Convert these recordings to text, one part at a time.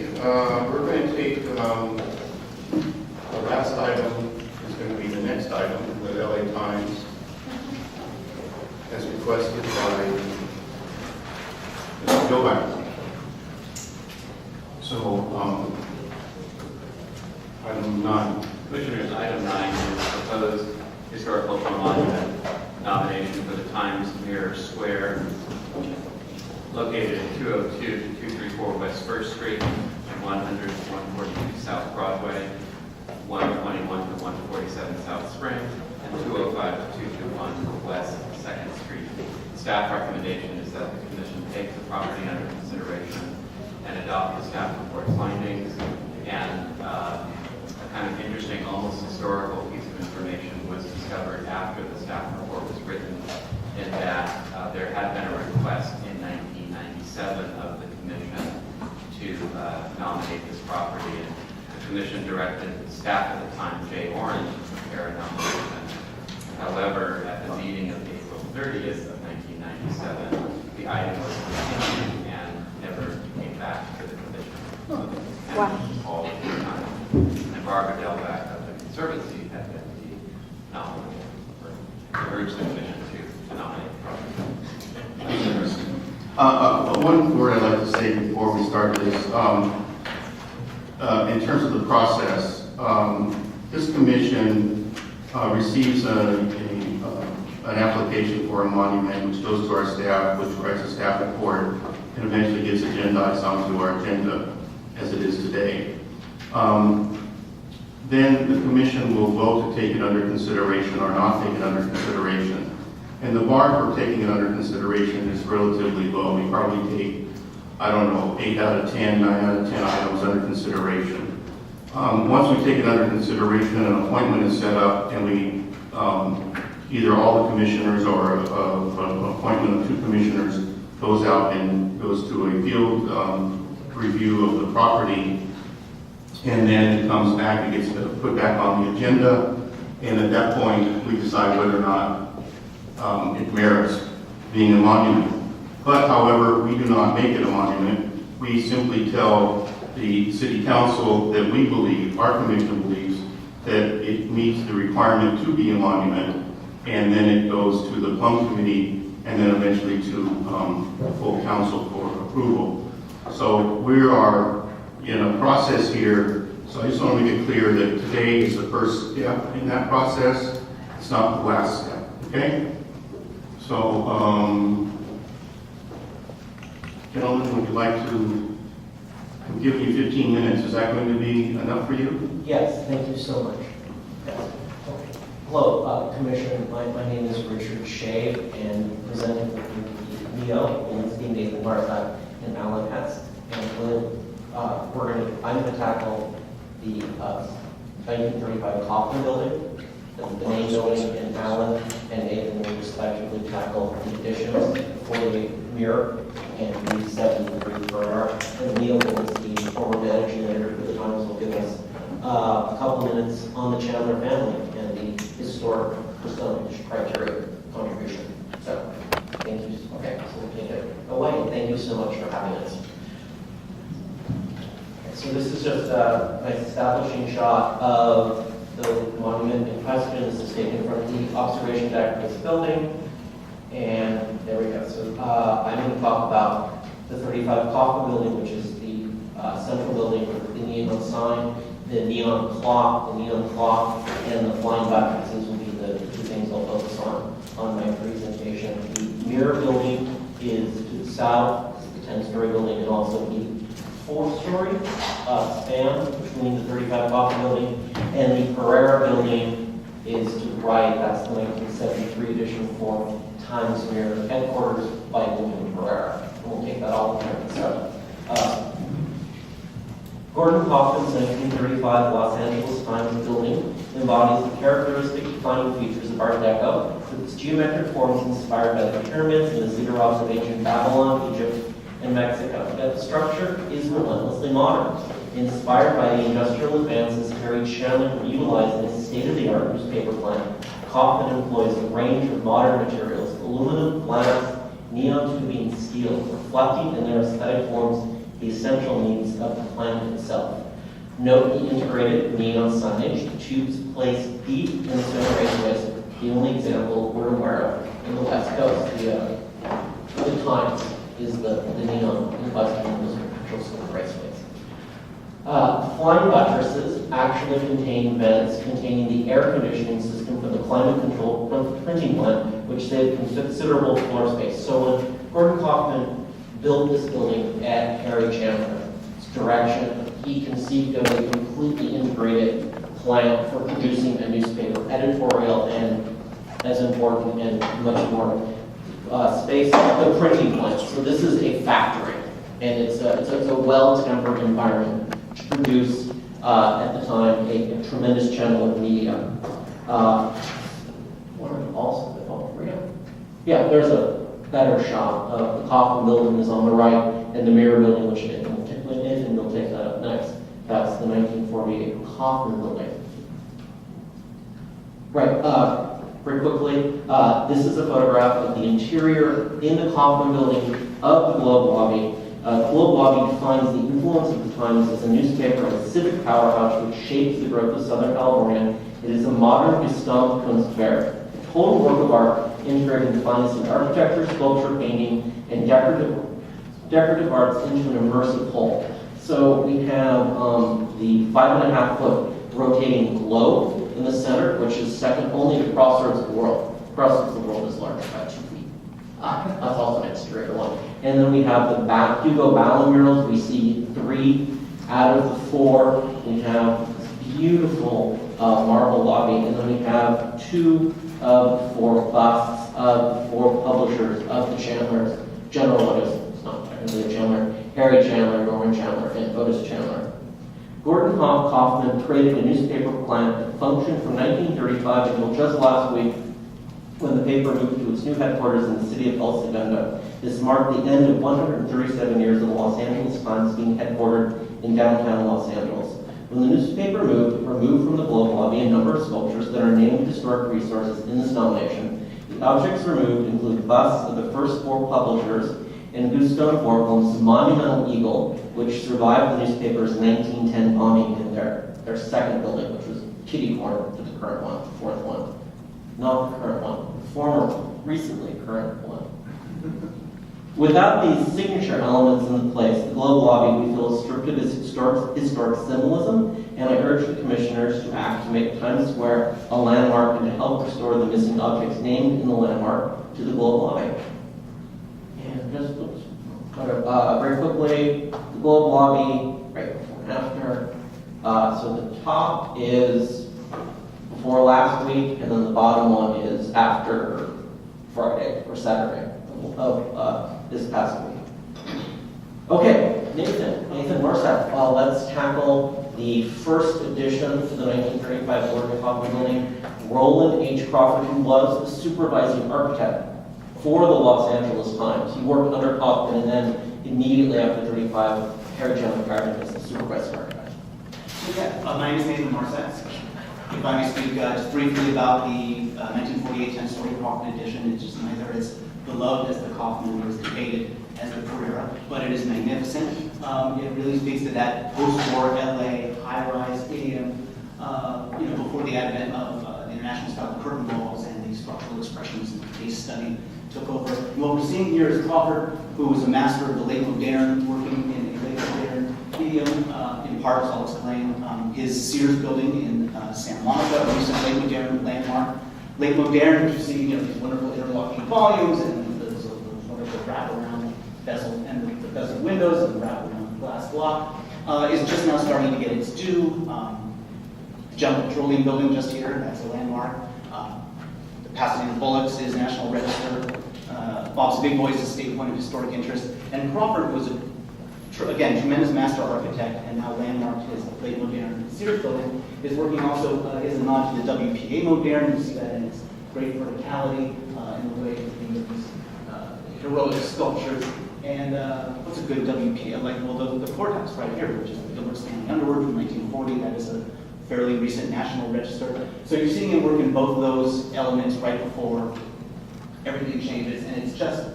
We're going to take the last item is going to be the next item with LA Times as requested by Mr. Gilbert. So, item 9. Commissioners, item 9 is proposed historical monument nomination for the Times Mirror Square, located at 202 to 234 West First Street, 100 to 142 South Broadway, 121 to 147 South Spring, and 205 to 221 West 2nd Street. Staff recommendation is that the Commission take the property under consideration and adopt the staff report's findings. And a kind of interesting, almost historical piece of information was discovered after the staff report was written, in that there had been a request in 1997 of the Commission to nominate this property, and the Commission directed staff at the time, Jay Orange, to prepare a nomination. However, at the meeting of April 30th of 1997, the item was continued and never came back to the Commission. Wow. All of the time. And Barbara Delback of the Conservancy had been the nominee, or urged the Commission to nominate the property. One word I'd like to say before we start this, in terms of the process, this commission receives an application for a monument, which goes to our staff, which writes a staff report, and eventually gets agendized onto our agenda as it is today. Then the commission will vote to take it under consideration or not take it under consideration. And the bar for taking it under consideration is relatively low. We probably take, 8 out of 10, 9 out of 10 items under consideration. Once we take it under consideration, an appointment is set up, and we, either all the commissioners or an appointment of 2 commissioners goes out and goes to a field review of the property, and then it comes back and gets put back on the agenda, and at that point, we decide whether or not it merits being a monument. But, however, we do not make it a monument. We simply tell the City Council that we believe, our commission believes, that it meets the requirement to be a monument, and then it goes to the Plum Committee, and then eventually to full council for approval. So we are in a process here, so I just want to make it clear that today is the first step in that process. It's not the last step, okay? So, gentlemen, would you like to give me 15 minutes? Is that going to be enough for you? Yes, thank you so much. Hello, Commissioner. My name is Richard Schave, and presenting with Leo Wolinsky, Nathan Marsak, and Alan Hess. And I'm going to tackle the 1935 Kaufman building, the main building, and Alan and Nathan will respectively tackle the additions, the 48 Mirror, and the 73 Pereira. And Leo Wolinsky, former managing editor for the Times, will give us a couple minutes on the Chandler family and the historic percentage criteria contribution. So, thank you. Okay, so we'll take it away. Thank you so much for having us. So this is just a nice establishing shot of the monument in question. This is taken from the observation deck of this building. And there we go. So I'm going to talk about the 35 Kaufman building, which is the central building with the neon sign, the neon clock, and the flying buttons. These will be the 2 things I'll focus on my presentation. The Mirror building is to the south. It's the 10-story building, and also the 4-story span between the 35 Kaufman building and the Pereira building is to the right. That's the 1973 edition for Times Mirror headquarters by William Pereira. And we'll take that all in turn. So, Gordon Kaufman's 1935 Los Angeles Times building embodies the characteristic defining features of Art Deco, with its geometric forms inspired by the pyramids and the ziggurats of ancient Babylon, Egypt, and Mexico. Yet the structure is relentlessly modern. Inspired by the industrial advances Harry Chandler utilized in his state-of-the-art newspaper plant, Kaufman employs a range of modern materials, aluminum, glass, neon tubing, steel, reflecting in their aesthetic forms the essential needs of the plant itself. Note the integrated neon signage, the tubes placed deep in the stone raceways, the only example we're aware of in the West Coast. The Times is the neon in West Coast actual stone raceways. Flying buttresses actually contain vents containing the air conditioning system for the climate control printing plant, which saved considerable floor space. So when Gordon Kaufman built this building at Harry Chandler's direction, he conceived of a completely integrated plant for producing a newspaper, editorial, and as important and much more space, the printing plant. So this is a factory, and it's a well-tempered environment to produce, at the time, a tremendous channel of media. Yeah, there's a better shot of the Kaufman building is on the right, and the Mirror building, which Nathan will take that up next. That's the 1948 Kaufman building. Right, very quickly, this is a photograph of the interior in the Kaufman building of the Globe Lobby. The Globe Lobby defines the influence of the Times as a newspaper and a civic powerhouse which shapes the growth of Southern California. It is a modern Gestalt Kunstwerk, a total work of art integrating finest in architecture, sculpture, painting, and decorative arts into an immersive whole. So we have the 5.5-foot rotating globe in the center, which is second only to Crossroads of the World. Crossroads of the World is large, about 2 feet. That's also an exterior one. And then we have the Hugo Ballin murals. We see 3 out of the 4. We have this beautiful marble lobby, and then we have 2 of 4 busts of 4 publishers of the Chandlers, General Otis, it's not technically a Chandler, Harry Chandler, Norman Chandler, and Otis Chandler. Gordon Kaufman created a newspaper plant that functioned from 1935 until just last week, when the paper moved to its new headquarters in the city of El Segundo. This marked the end of 137 years of the Los Angeles Times being headquartered in downtown Los Angeles. When the newspaper moved, it removed from the Globe Lobby a number of sculptures that are named historic resources in this nomination. The objects removed include busts of the first 4 publishers and Gustav Borglum's monumental eagle, which survived the newspaper's 1910 bombing in their second building, which was kitty corner to the current one, the 4th one. Not the current one, the former, recently current one. Without these signature elements in place, the Globe Lobby, we feel, is stripped of its historic symbolism, and I urge the commissioners to act to make Times Square a landmark and to help restore the missing objects named in the landmark to the Globe Lobby. And just very quickly, the Globe Lobby, right before and after. So the top is before last week, and then the bottom one is after Friday or Saturday of this past week. Okay, Nathan Marsak, let's tackle the first addition to the 1935 Gordon Kaufman building. Roland H. Crawford, who was the supervising architect for the Los Angeles Times. He worked under Kaufman, and then immediately after 35, Harry Chandler hired him as the supervising architect. My name is Nathan Marsak. If I may speak just briefly about the 1948 10-story Kaufman edition, it's just neither as beloved as the Kaufman or as debated as the Pereira, but it is magnificent. It really speaks to that post-war LA high-rise idiom, before the advent of the international style curtain walls and the structural expressions and case study took over. And what we're seeing here is Crawford, who was a master of the late moderne, working in a late modern idiom. In part, I'll explain his Sears building in Santa Monica, a recent late moderne landmark. Late moderne, which you see, these wonderful interlocking volumes and those wonderful wraparound bezel and the bezel windows and the wraparound glass block, is just now starting to get its due. The General Petroleum building just here, that's a landmark. The Pasadena Bullocks is National Register. Bob's Big Boys is a state point of historic interest. And Crawford was again, tremendous master architect, and now landmarked his late modern Sears building, is working also as a nod to the WPA moderne. You see that in its great verticality, in the way of these heroic sculptures. And what's a good WPA? The courthouse right here, which is the Gilbert Stanley Underwood from 1940. That is a fairly recent National Register. So you're seeing him work in both of those elements right before everything changes, and it's just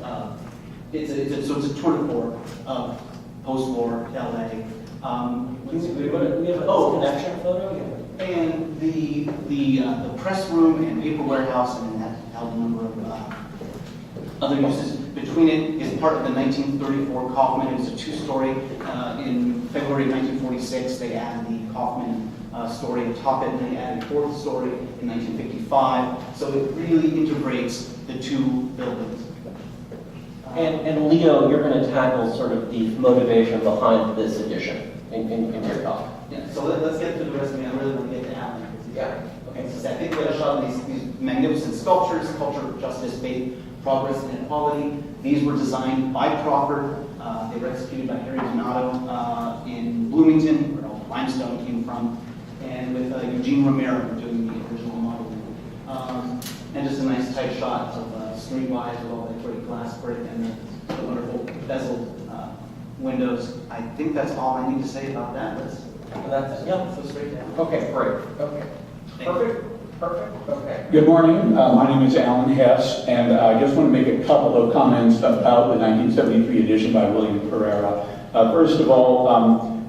it's a tour de force of post-war LA. We have a connection photo? And the press room and paper warehouse, and that held a number of other uses. Between it is part of the 1934 Kaufman. It was a two-story. In February of 1946, they added the Kaufman story atop it, and they added a fourth story in 1955. So it really integrates the two buildings. And Leo, you're going to tackle sort of the motivation behind this addition in your talk. Yeah, so let's get to the resume. I really want to get to Alan. Yeah. Okay, so I think we had a shot of these magnificent sculptures, culture, justice, faith, progress, and equality. These were designed by Crawford. They were executed by Harry Donato in Bloomington, where all the limestone came from, and with Eugene Romero doing the original modeling. And just a nice tight shot of streetwise with all that great glass brick and the wonderful bezeled windows. I think that's all I need to say about that. Let's go straight down. Okay, great. Okay. Thank you. Perfect. Okay. Good morning. My name is Alan Hess, and I just want to make a couple of comments about the 1973 edition by William Pereira. First of all,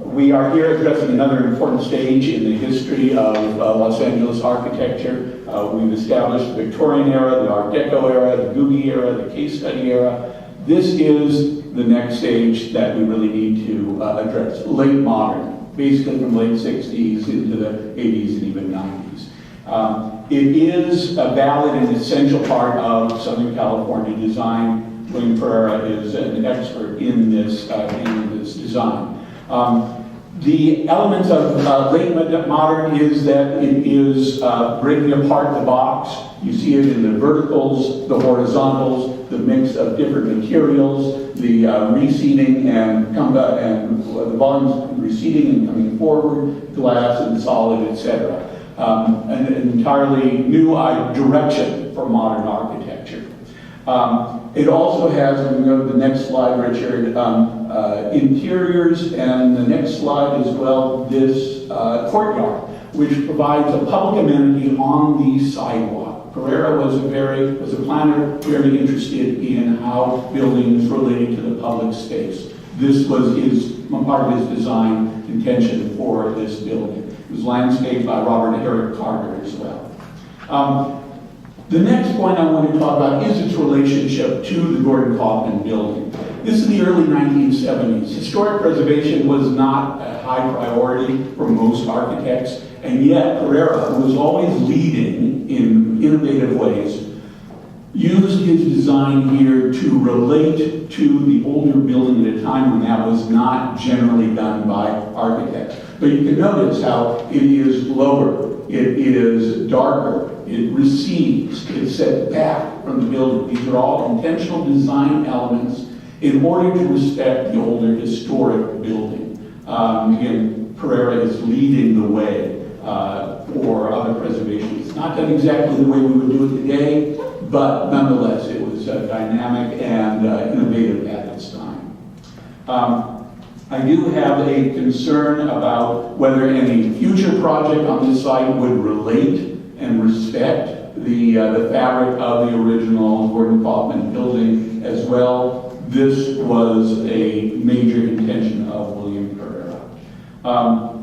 we are here addressing another important stage in the history of Los Angeles architecture. We've established the Victorian era, the Art Deco era, the Googie era, the case study era. This is the next stage that we really need to address, late modern, basically from late 60s into the 80s and even 90s. It is a valid and essential part of Southern California design. William Pereira is an expert in this design. The elements of late modern is that it is breaking apart the box. You see it in the verticals, the horizontals, the mix of different materials, the receding and the volumes receding and coming forward, glass and solid, etc. An entirely new direction for modern architecture. It also has, when we go to the next slide, Richard, interiors, and the next slide as well, this courtyard, which provides a public amenity on the sidewalk. Pereira was a planner very interested in how buildings related to the public space. This was part of his design intention for this building. It was landscaped by Robert Herrick Carter as well. The next point I want to talk about is its relationship to the Gordon Kaufman building. This is the early 1970s. Historic preservation was not a high priority for most architects, and yet Pereira, who was always leading in innovative ways, used his design here to relate to the older building at a time when that was not generally done by architects. But you can notice how it is lower, it is darker, it recedes, it's set back from the building. These are all intentional design elements in order to respect the older historic building. Again, Pereira is leading the way for other preservation. It's not done exactly the way we would do it today, but nonetheless, it was dynamic and innovative at its time. I do have a concern about whether any future project on this site would relate and respect the fabric of the original Gordon Kaufman building as well. This was a major intention of William Pereira.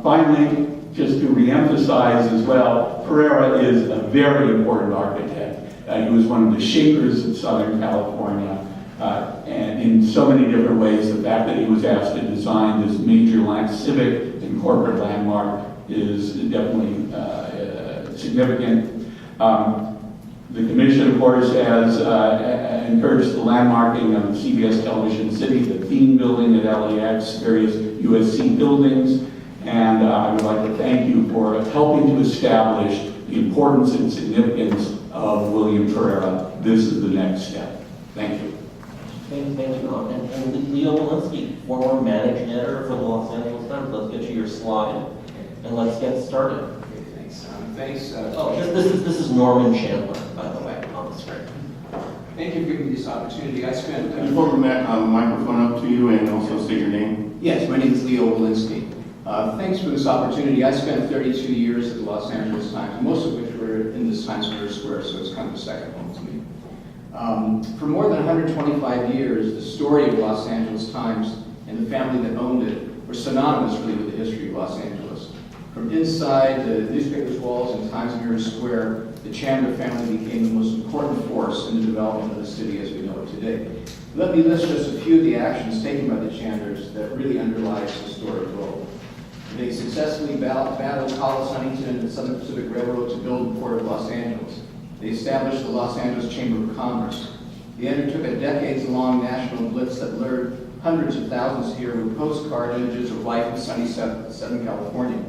Finally, just to reemphasize as well, Pereira is a very important architect. He was one of the shapers of Southern California, and in so many different ways, the fact that he was asked to design this major civic and corporate landmark is definitely significant. The Commission, of course, has encouraged the landmarking of CBS Television City, the Theme Building at LAX, various USC buildings, and I would like to thank you for helping to establish the importance and significance of William Pereira. This is the next step. Thank you. Thank you, Ron. And Leo Wolinsky, former managing editor for the Los Angeles Times. Let's get you your slide, and let's get started. Okay, thanks. Thanks. This is Norman Chandler, by the way, on the screen. Thank you for giving me this opportunity. I spent. Can you hold the microphone up to you and also say your name? Yes, my name is Leo Wolinsky. Thanks for this opportunity. I spent 32 years at the Los Angeles Times, most of which were in this Times Square, so it's kind of a second home to me. For more than 125 years, the story of Los Angeles Times and the family that owned it were synonymous really with the history of Los Angeles. From inside the newspaper's walls in Times Square, the Chandler family became the most important force in the development of the city as we know it today. Let me list just a few of the actions taken by the Chandlers that really underlies the historic role. They successfully battled Hollis Huntington and the Southern Pacific Railroad to build the Port of Los Angeles. They established the Los Angeles Chamber of Commerce. They undertook a decades-long national blitz that lured hundreds of thousands here with postcard images of life in sunny Southern California.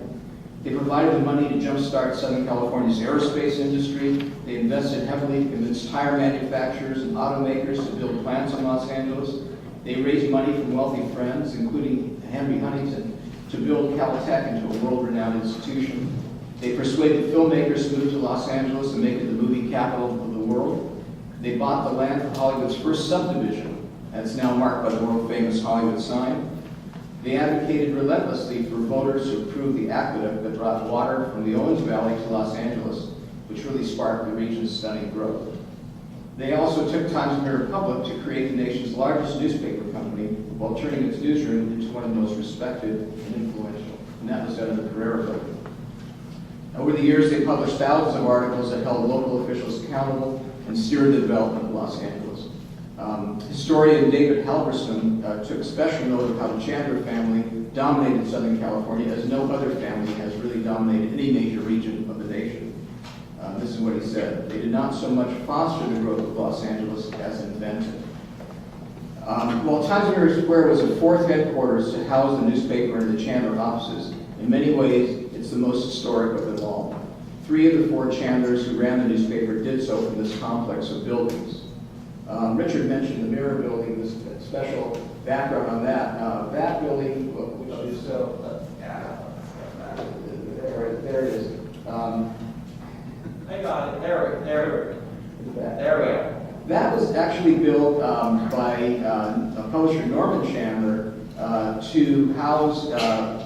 They provided the money to jumpstart Southern California's aerospace industry. They invested heavily in its tire manufacturers and automakers to build plants in Los Angeles. They raised money from wealthy friends, including Henry Huntington, to build Caltech into a world-renowned institution. They persuaded filmmakers to move to Los Angeles and make it the movie capital of the world. They bought the land for Hollywood's first subdivision, that's now marked by the world-famous Hollywood sign. They advocated relentlessly for voters to approve the aqueduct that brought water from the Owens Valley to Los Angeles, which really sparked the region's stunning growth. They also took Times Republic to create the nation's largest newspaper company while turning its newsroom into one of the most respected and influential, and that was done in the Pereira building. Over the years, they published thousands of articles that held local officials accountable and steered the development of Los Angeles. Historian David Halberstam took special note of how the Chandler family dominated Southern California as no other family has really dominated any major region of the nation. This is what he said: they did not so much foster the growth of Los Angeles as invent it. While Times Square was a fourth headquarters to house the newspaper and the Chandler offices, in many ways it's the most historic of them all. 3 of the 4 Chandlers who ran the newspaper did so from this complex of buildings. Richard mentioned the Mirror building, this special background on that. That building, which is there it is. I got it. There we go. That was actually built by publisher Norman Chandler to house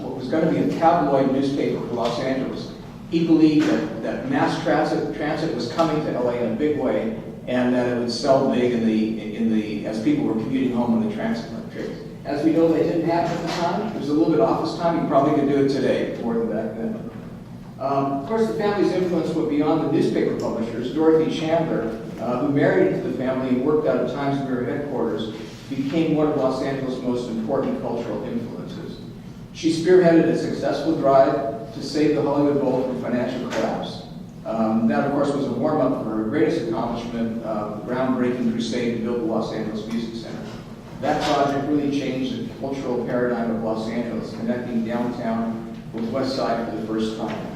what was going to be a tabloid newspaper for Los Angeles. He believed that mass transit was coming to LA in a big way, and that it would sell big as people were commuting home on the transit trips. As we know, they didn't happen at the time. It was a little bit off this time. You probably could do it today, more than back then. Of course, the family's influence went beyond the newspaper publishers. Dorothy Chandler, who married into the family and worked out of Times Square headquarters, became one of Los Angeles' most important cultural influences. She spearheaded a successful drive to save the Hollywood Bowl from financial collapse. That, of course, was a warm-up for her greatest accomplishment, groundbreaking crusade to build the Los Angeles Music Center. That project really changed the cultural paradigm of Los Angeles, connecting downtown with West Side for the first time.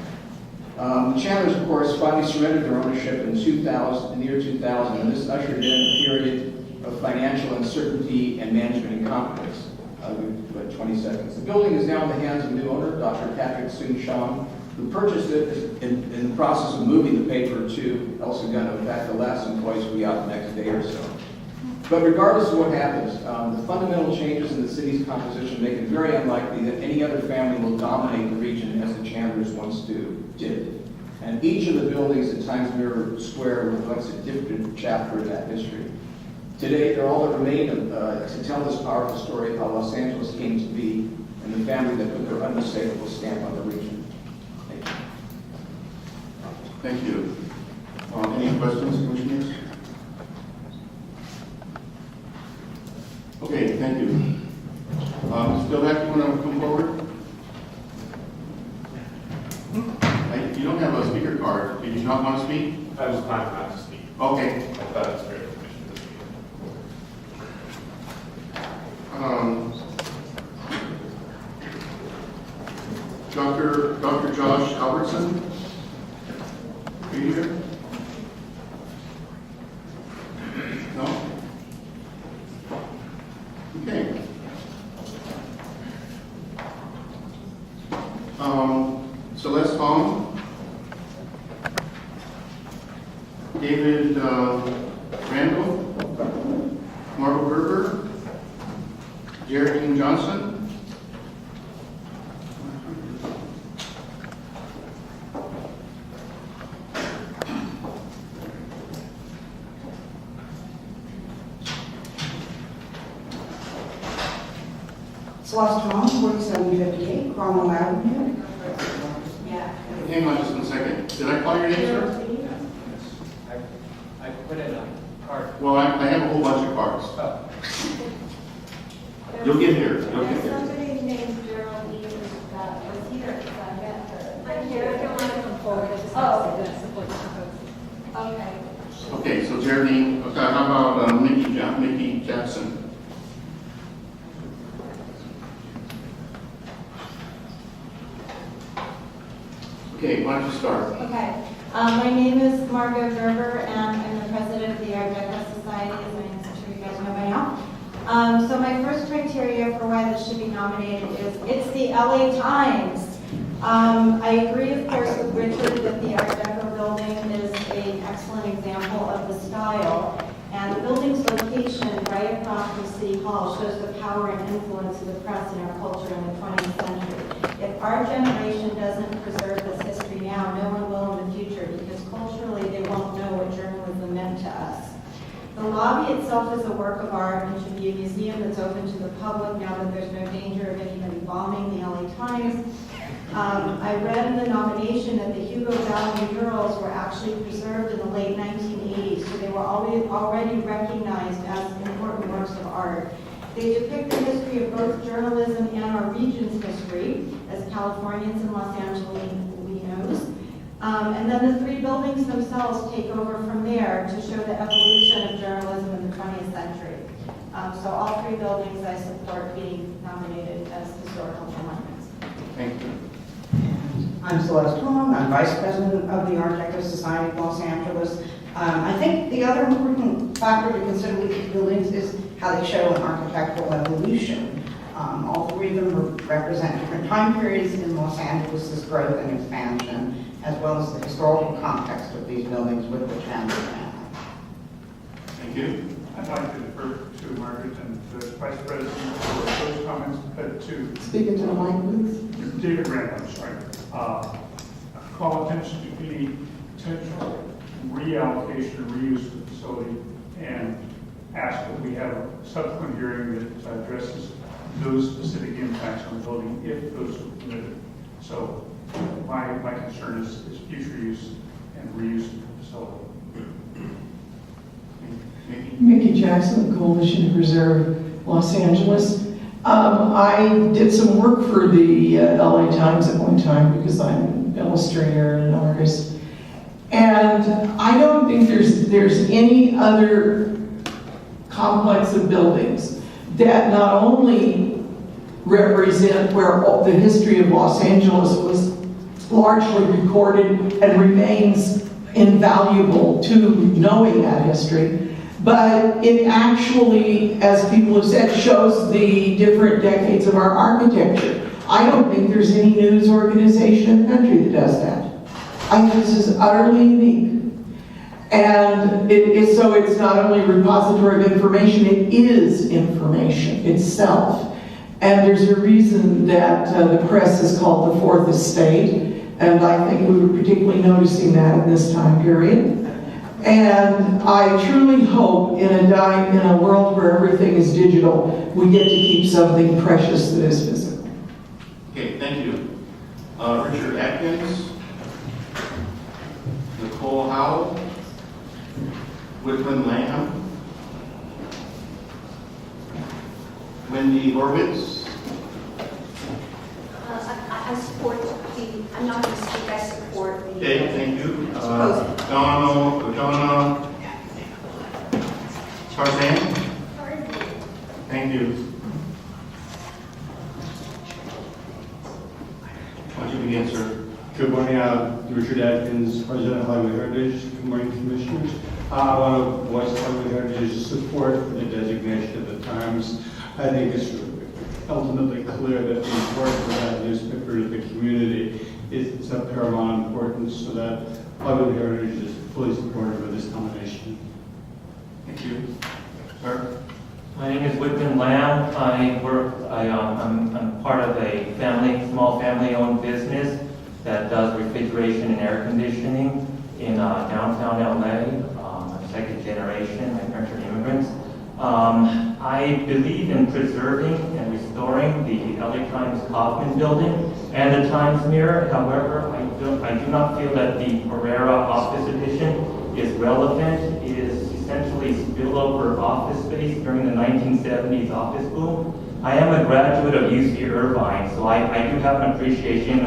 The Chandlers, of course, finally surrendered their ownership in the year 2000, and this ushered in a period of financial uncertainty and management incompetence. We've got 20 seconds. The building is now in the hands of a new owner, Dr. Patrick Soon-Shong, who purchased it in the process of moving the paper to El Segundo. In fact, the last employees will be out the next day or so. But regardless of what happens, the fundamental changes in the city's composition make it very unlikely that any other family will dominate the region as the Chandlers once did. And each of the buildings at Times Square reflects a different chapter in that history. Today, they're all that remain to tell this powerful story of how Los Angeles came to be and the family that put their unmistakable stamp on the region. Thank you. Any questions, Commissioners? Okay, thank you. Still have you want to come forward? You don't have a speaker card. Did you not want to speak? I was planning not to speak. Okay. I thought it was very permission to speak. Dr. Josh Albertson, are you here? No? Okay. Celeste Hong, David Randall, Margot Gerber, Jared Johnson, Celeste Tom, 4758 Cromwell Avenue. Hang on just one second. Did I call your name, sir? I put in a card. Well, I have a whole bunch of cards. You'll get here. You'll get here. Somebody named Geraldine was here, because I met her. I'm here, I don't want to come forward, I just want to support the proposal. Okay. Okay, so Geraldine, okay, how about Mickey Jackson? Okay, why don't you start? Okay. My name is Margot Gerber, and I'm the president of the Art Deco Society, as I'm sure you guys know by now. So my first criteria for why this should be nominated is it's the LA Times. I agree, of course, with Richard that the Art Deco building is an excellent example of the style. And the building's location right across from City Hall shows the power and influence of the press in our culture in the 20th century. If our generation doesn't preserve this history now, no one will in the future, because culturally they won't know what journalism meant to us. The lobby itself is a work of art and should be a museum that's open to the public now that there's no danger of anybody bombing the LA Times. I read in the nomination that the Hugo Valley murals were actually preserved in the late 1980s, so they were already recognized as important works of art. They depict the history of both journalism and our region's history, as Californians and Los Angelenos. And then the three buildings themselves take over from there to show the evolution of journalism in the 20th century. So all three buildings I support being nominated as historical monuments. Thank you. I'm Celeste Tom. I'm vice president of the Art Deco Society of Los Angeles. I think the other important factor to consider with these buildings is how they show an architectural evolution. All three of them represent different time periods in Los Angeles' growth and expansion, as well as the historical context of these buildings with which I'm now. Thank you. I'd like to defer to Margaret and the Vice President for those comments, but to Speak into the mic, please. David Rand, I'm sorry. Call attention to any potential reallocation or reuse of the facility and ask that we have a subsequent hearing that addresses those specific impacts on the building if those are permitted. So my concern is future use and reuse of the facility. Mickey Jackson, Coalition to Preserve Los Angeles. I did some work for the LA Times at one time because I'm an illustrator and an artist. And I don't think there's any other complex of buildings that not only represent where the history of Los Angeles was largely recorded and remains invaluable to knowing that history, but it actually, as people have said, shows the different decades of our architecture. I don't think there's any news organization in the country that does that. I think this is utterly unique. And so it's not only a repository of information, it is information itself. And there's a reason that the press is called the Fourth Estate, and I think we were particularly noticing that in this time period. And I truly hope in a world where everything is digital, we get to keep something precious that is physical. Okay, thank you. Richard Atkins, Nicole Howell, Whitman Lamb, Wendy Horwitz. I support I'm not going to speak, I support the... Okay, thank you. proposal. Donna Tarzan. Thank you. Why don't you begin, sir? Good morning, Richard Atkins, President of Highway Heritage. Good morning, Commissioners. I want to voice Highway Heritage's support for the designation of the Times. I think it's ultimately clear that the importance of that newspaper to the community is of paramount importance, so that Highway Heritage is fully supportive of this nomination. Thank you. Sir? My name is Whitman Lamb. I'm part of a small family-owned business that does refrigeration and air conditioning in downtown LA. I'm second generation. My parents are immigrants. I believe in preserving and restoring the LA Times Kaufman building and the Times Mirror. However, I do not feel that the Pereira office addition is relevant. It is essentially spillover office space during the 1970s office boom. I am a graduate of UC Irvine, so I do have an appreciation.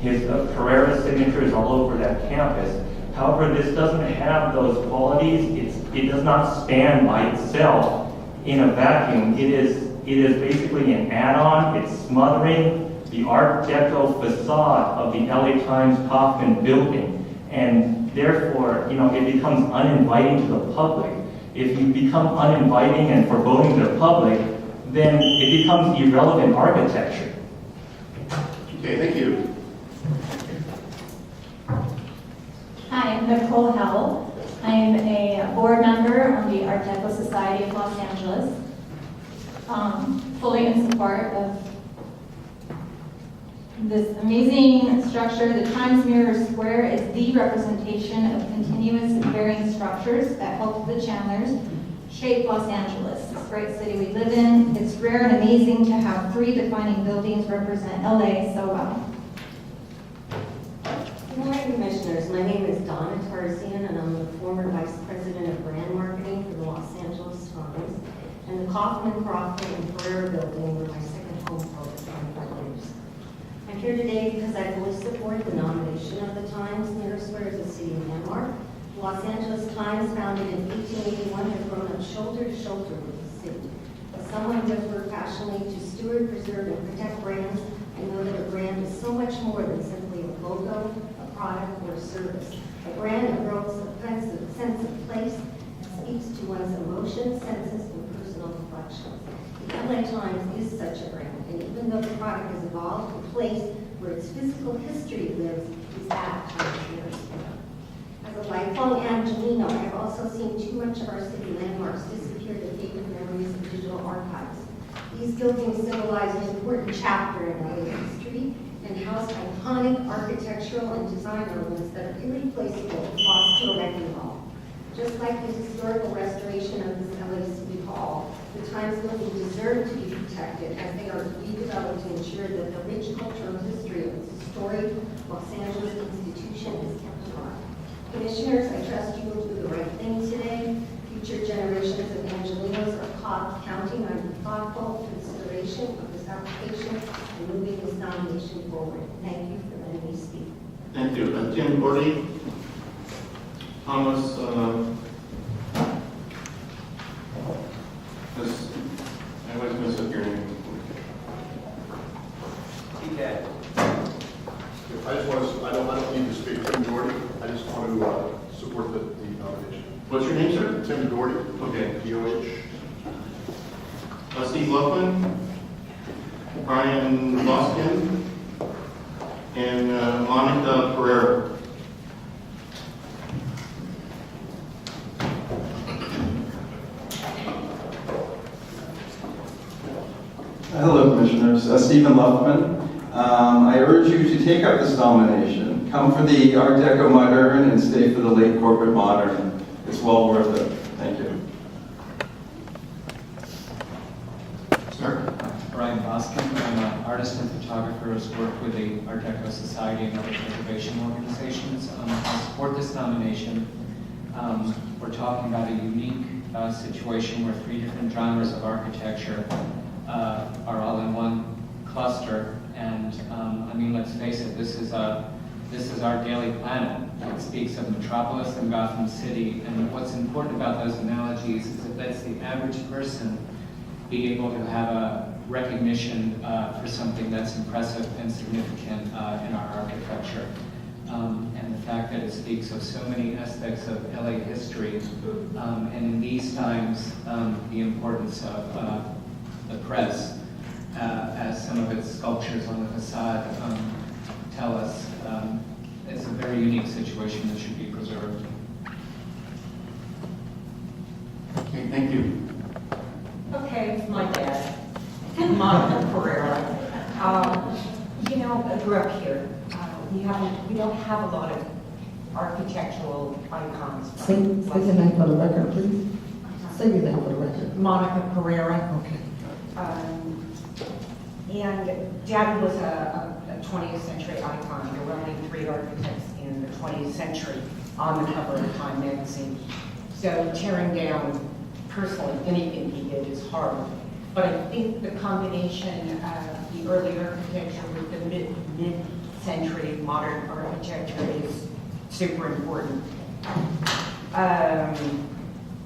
His Pereira signature is all over that campus. However, this doesn't have those qualities. It does not stand by itself in a vacuum. It is basically an add-on. It's smothering the Art Deco facade of the LA Times Kaufman building, and therefore, it becomes uninviting to the public. If you become uninviting and foreboding to the public, then it becomes irrelevant architecture. Okay, thank you. Hi, I'm Nicole Howell. I'm a board member on the Art Deco Society of Los Angeles. Fully in support of this amazing structure. The Times Mirror Square is the representation of continuous and varying structures that help the Chandlers shape Los Angeles, this great city we live in. It's rare and amazing to have three defining buildings represent LA so well. Good morning, Commissioners. My name is Donna Tarzian, and I'm the former Vice President of Brand Marketing for the Los Angeles Times. And the Kaufman, Crawford, and Pereira building were my second home for over 25 years. I'm here today because I fully support the nomination of the Times Mirror Square as a city landmark. The Los Angeles Times, founded in 1881, has grown up shoulder to shoulder with the city. As someone who has worked passionately to steward, preserve, and protect brands, I know that a brand is so much more than simply a logo, a product, or a service. A brand that grows a sense of place and speaks to one's emotions, senses, and personal reflections. The LA Times is such a brand, and even though the product has evolved, the place where its physical history lives is at Times Mirror Square. As a lifelong Angelino, I've also seen too much of our city landmarks disappear to faded memories of digital archives. These buildings symbolize an important chapter in LA history and house iconic architectural and design elements that are irreplaceable and lost to a wrecking ball. Just like the historical restoration of this LA City Hall, the Times building deserve to be protected as they are redeveloped to ensure that the rich cultural history of this storied Los Angeles institution is kept alive. Commissioners, I trust you will do the right thing today. Future generations of Angelinos are counting on your thoughtful consideration of this application and moving this nomination forward. Thank you for letting me speak. Thank you. Tim Gordy, Thomas, I always miss up your name. TK. I just want to, I don't need to speak. Tim Doherty. I just want to support the nomination. What's your name, sir? Tim Doherty. Okay. DOH. Steve Luckman, Brian Loskin, and Monica Pereira. Hello, Commissioners. Stephen Luffman. I urge you to take up this nomination. Come for the Art Deco modern and stay for the late corporate modern. It's well worth it. Thank you. Sir? Brian Boskin. I'm an artist and photographer who's worked with the Art Deco Society and other preservation organizations. I support this nomination. We're talking about a unique situation where three different genres of architecture are all in one cluster. And I mean, let's face it, this is our daily planet. It speaks of Metropolis and Gotham City. And what's important about those analogies is it lets the average person be able to have a recognition for something that's impressive and significant in our architecture. And the fact that it speaks of so many aspects of LA history, and in these times, the importance of the press, as some of its sculptures on the facade tell us. It's a very unique situation that should be preserved. Okay, thank you. Okay, it's my dad, Monica Pereira. I grew up here. We don't have a lot of architectural icons. Say your name for the record, please. Say your name for the record. Monica Pereira. Okay. And Dad was a 20th century icon. There were only 3 architects in the 20th century on the cover of Time magazine. So tearing down personally anything he did is hard. But I think the combination of the early architecture with the mid-century modern architecture is super important.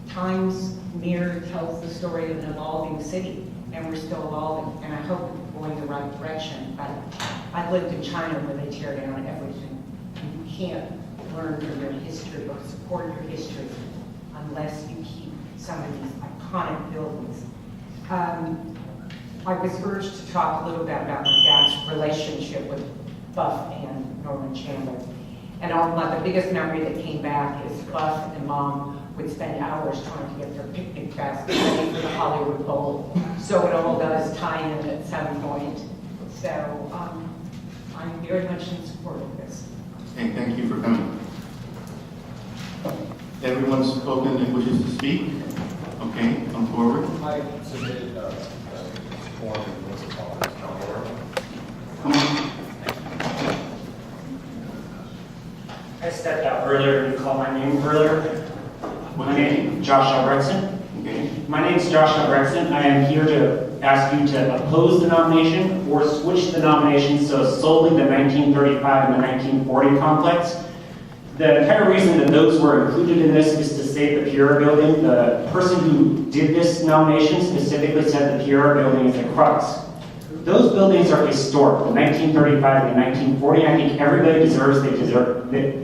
Times Mirror tells the story of an evolving city, and we're still evolving, and I hope we're going the right direction. But I've lived in China where they tear down everything. You can't learn from your history or support your history unless you keep some of these iconic buildings. I was urged to talk a little bit about my dad's relationship with Buff and Norman Chandler. And the biggest memory that came back is Buff and Mom would spend hours trying to get their picnic basket ready for the Hollywood Bowl. So it all does tie in at some point. So I'm very much in support of this. Okay, thank you for coming. Everyone's spoken and wishes to speak. Okay, come forward. I submitted a form and was apologized. Come on. I stepped out earlier. You called my name earlier. What's your name? Josh Albrechtson. Okay. My name is Josh Albrechtson. I am here to ask you to oppose the nomination or switch the nomination so solely the 1935 and the 1940 complex. The entire reason that those were included in this is to save the Pereira building. The person who did this nomination specifically said the Pereira building is a crux. Those buildings are historic, the 1935 and the 1940. I think everybody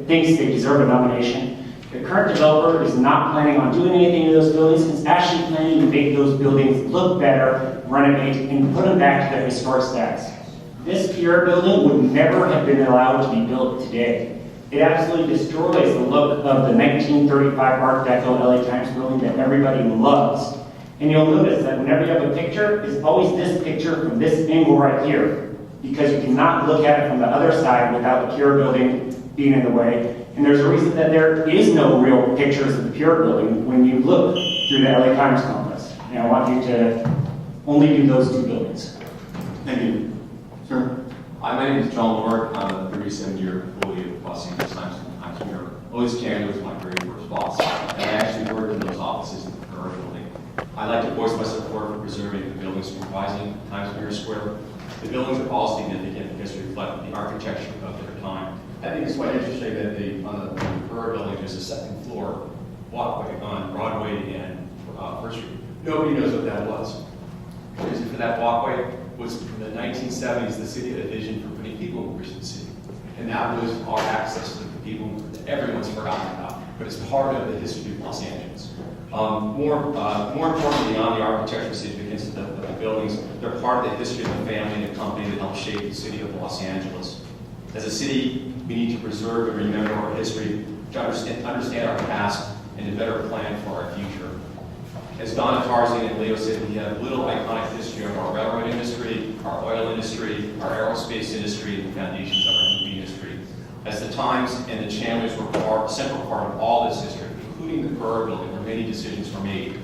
thinks they deserve a nomination. The current developer is not planning on doing anything to those buildings. It's actually planning to make those buildings look better, renovate, and put them back to their historic status. This Pereira building would never have been allowed to be built today. It absolutely destroys the look of the 1935 Art Deco LA Times building that everybody loves. And you'll notice that whenever you have a picture, it's always this picture from this angle right here, because you cannot look at it from the other side without the Pereira building being in the way. And there's a reason that there is no real pictures of the Pereira building when you look through the LA Times complex. And I want you to only do those 2 buildings. Thank you. Sir? Hi, my name is John Lord. I'm a 37-year employee of Los Angeles Times and Times Mirror. Willis Chandler was my very first boss, and I actually worked in those offices in the Peril building. I'd like to voice my support for preserving the buildings comprising Times Mirror Square. The buildings are all significant because they reflect the architecture of their time. I think it's quite interesting that on the Peril building there's a second floor walkway on Broadway and First Street. Nobody knows what that was. The reason for that walkway was in the 1970s, the city had a vision for putting people movers in the city. And that was our access to the people that everyone's forgotten about, but it's part of the history of Los Angeles. More importantly, beyond the architectural significance of the buildings, they're part of the history of the family and the company that helped shape the city of Los Angeles. As a city, we need to preserve and remember our history, to understand our past, and to better plan for our future. As Donna Tarzan and Leo said, we have little iconic history of our railroad industry, our oil industry, our aerospace industry, and the foundations of our movie industry. As the Times and the Chandlers were a central part of all this history, including the Peril building, where many decisions were made,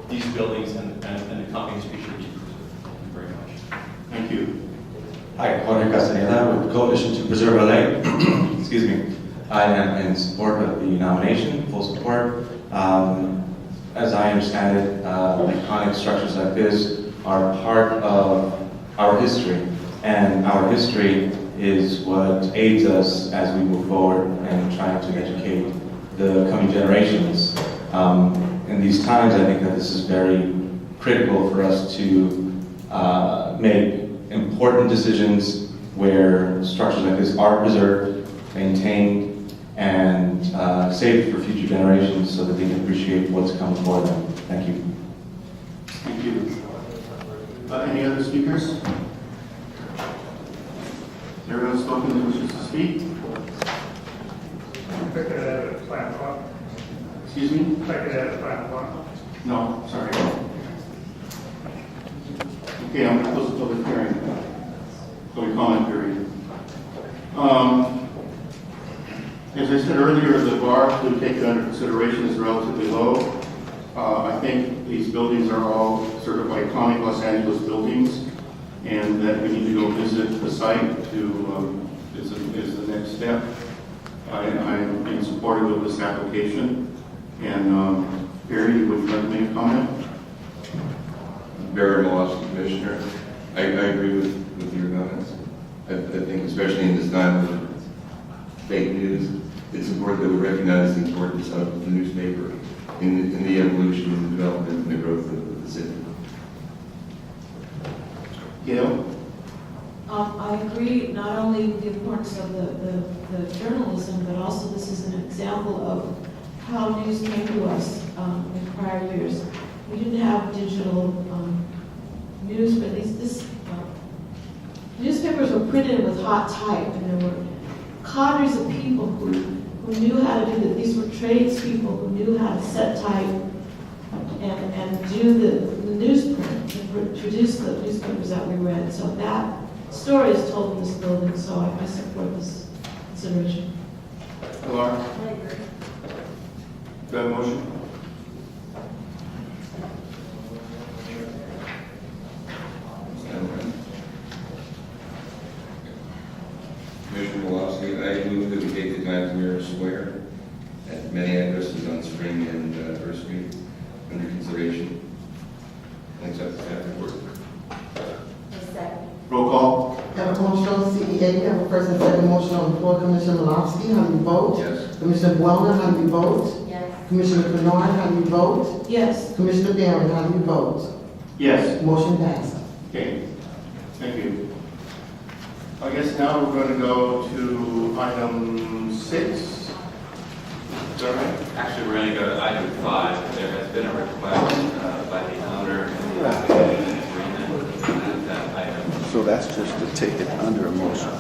these buildings and the company's future should be preserved. Thank you very much. Thank you. Hi, Jorge Castaneda with Coalition to Preserve LA. Excuse me. I am in support of the nomination, full support. As I understand it, iconic structures like this are part of our history, and our history is what aids us as we move forward and trying to educate the coming generations. In these times, I think that this is very critical for us to make important decisions where structures like this are preserved, maintained, and saved for future generations so that they can appreciate what's come before them. Thank you. Thank you. Any other speakers? Everyone spoken who wishes to speak? If I could add a plan thought. Excuse me? If I could add a plan thought. No, sorry. Okay, I'm going to close the public hearing. Public comment period. As I said earlier, the bar to take it under consideration is relatively low. I think these buildings are all sort of iconic Los Angeles buildings, and that we need to go visit the site to, is the next step. I'm in support of this application. And Barry, would you like to make a comment? Barry Moss, Commissioner. I agree with your comments. I think especially in this time of fake news, it's important that we recognize the importance of the newspaper in the evolution and the development and the growth of the city. Gail? I agree not only with the importance of the journalism, but also this is an example of how news came to us in prior years. We didn't have digital news, but newspapers were printed with hot type, and there were cadres of people who knew how to do that. These were tradespeople who knew how to set type and do the newsprint, and produce the newspapers that we read. So that story is told in this building, so I support this consideration. Laura? I agree. Do I have a motion? Commissioner Wolinsky, I move that we take the Times Mirror Square at many addresses on Spring and First Street under consideration. And accept the staff report. Roll call. Have a motion on CEA, we have a first and second motion on the floor. Commissioner Wolinsky, how do you vote? Yes. Commissioner Wellner, how do you vote? Yes. Commissioner Bernard, how do you vote? Yes. Commissioner Barron, how do you vote? Yes. Motion passed. Okay. Thank you. I guess now we're going to go to item 6. Is that right? Actually, we're going to go to item 5. There has been a request by the owner and the agreement that item. So that's just to take it under a motion.